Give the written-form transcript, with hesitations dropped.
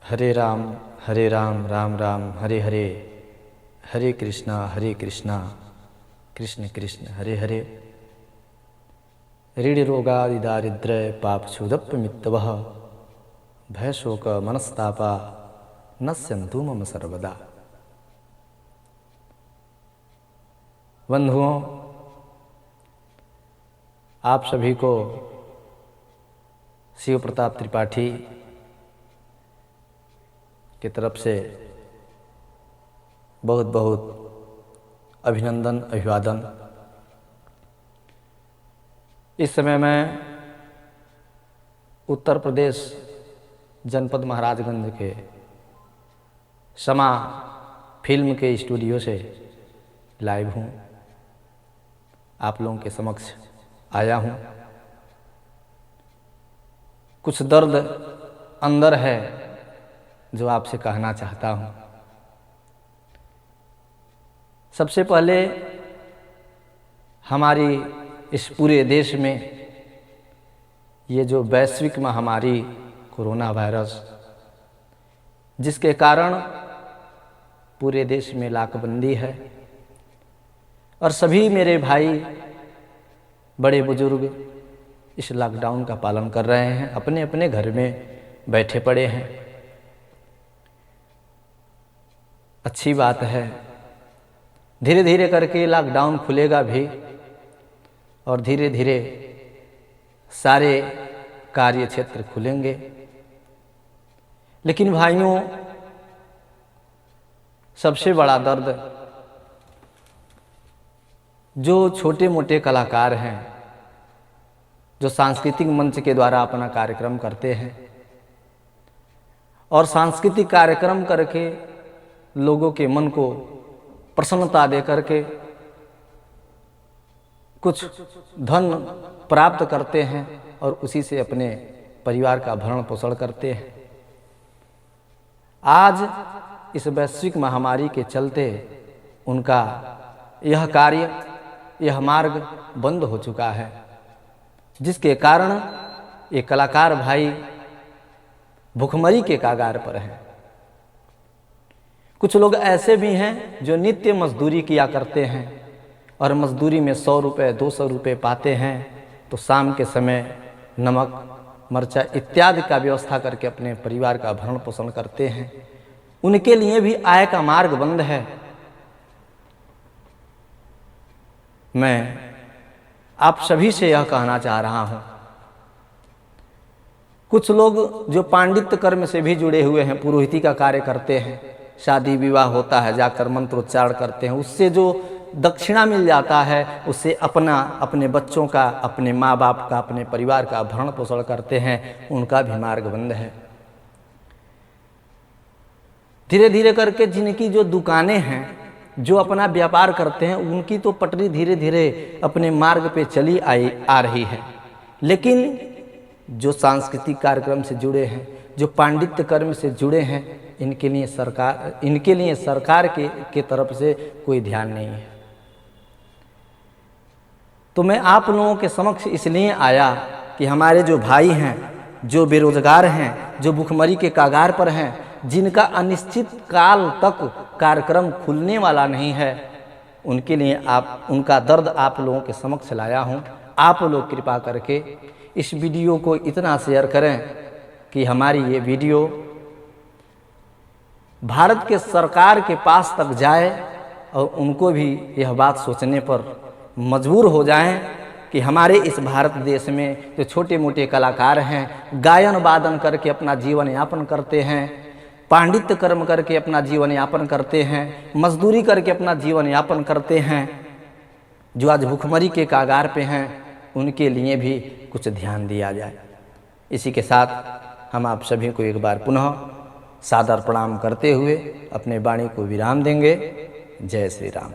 हरे राम राम राम हरे हरे, हरे कृष्णा कृष्ण कृष्ण हरे हरे। ऋण रोगादि दारिद्र्य पाप क्षुदप्यमित्तवः भय शोक मनस्तापा नश्यन्तु मम सर्वदा। बंधुओं, आप सभी को शिव प्रताप त्रिपाठी की तरफ से बहुत बहुत अभिनंदन अभिवादन। इस समय मैं उत्तर प्रदेश जनपद महाराजगंज के समा फिल्म के स्टूडियो से लाइव हूँ, आप लोगों के समक्ष आया हूँ। कुछ दर्द अंदर है जो आपसे कहना चाहता हूँ। सबसे पहले हमारी इस पूरे देश में ये जो वैश्विक महामारी कोरोना वायरस, जिसके कारण पूरे देश में लाकबंदी है और सभी मेरे भाई बड़े बुजुर्ग इस लॉकडाउन का पालन कर रहे हैं, अपने अपने घर में बैठे पड़े हैं। अच्छी बात है, धीरे धीरे करके लॉकडाउन खुलेगा भी और धीरे धीरे सारे कार्य क्षेत्र खुलेंगे। लेकिन भाइयों, सबसे बड़ा दर्द जो छोटे मोटे कलाकार हैं, जो सांस्कृतिक मंच के द्वारा अपना कार्यक्रम करते हैं और सांस्कृतिक कार्यक्रम करके लोगों के मन को प्रसन्नता दे करके कुछ धन प्राप्त करते हैं और उसी से अपने परिवार का भरण पोषण करते हैं। आज इस वैश्विक महामारी के चलते उनका यह कार्य, यह मार्ग बंद हो चुका है, जिसके कारण ये कलाकार भाई भुखमरी के कगार पर हैं। कुछ लोग ऐसे भी हैं जो नित्य मजदूरी किया करते हैं और मजदूरी में 100 रुपये 200 रुपये पाते हैं, तो शाम के समय नमक मरचा इत्यादि का व्यवस्था करके अपने परिवार का भरण पोषण करते हैं। उनके लिए भी आय का मार्ग बंद है। मैं आप सभी से यह कहना चाह रहा हूँ, कुछ लोग जो पांडित्य कर्म से भी जुड़े हुए हैं, पुरोहिती का कार्य करते हैं, शादी विवाह होता है जाकर मंत्रोच्चारण करते हैं, उससे जो दक्षिणा मिल जाता है उससे अपने बच्चों का, अपने माँ बाप का, अपने परिवार का भरण पोषण करते हैं, उनका भी मार्ग बंद है। धीरे धीरे करके जिनकी जो दुकानें हैं, जो अपना व्यापार करते हैं, उनकी तो पटरी धीरे धीरे अपने मार्ग पे चली आ रही है। लेकिन जो सांस्कृतिक कार्यक्रम से जुड़े हैं, जो पांडित्य कर्म से जुड़े हैं, इनके लिए सरकार के तरफ से कोई ध्यान नहीं है। तो मैं आप लोगों के समक्ष इसलिए आया कि हमारे जो भाई हैं, जो बेरोजगार हैं, जो भुखमरी के कगार पर हैं, जिनका अनिश्चित काल तक कार्यक्रम खुलने वाला नहीं है, उनके लिए उनका दर्द आप लोगों के समक्ष लाया हूँ। आप लोग कृपा करके इस वीडियो को इतना शेयर करें कि हमारी ये वीडियो भारत के सरकार के पास तक जाए और उनको भी यह बात सोचने पर मजबूर हो जाएं कि हमारे इस भारत देश में जो छोटे मोटे कलाकार हैं, गायन वादन करके अपना जीवन यापन करते हैं, पांडित्य कर्म करके अपना जीवन यापन करते हैं, मजदूरी करके अपना जीवन यापन करते हैं, जो आज भुखमरी के कगार पे हैं, उनके लिए भी कुछ ध्यान दिया जाए। इसी के साथ हम आप सभी को एक बार पुनः सादर प्रणाम करते हुए अपने वाणी को विराम देंगे। जय श्री राम।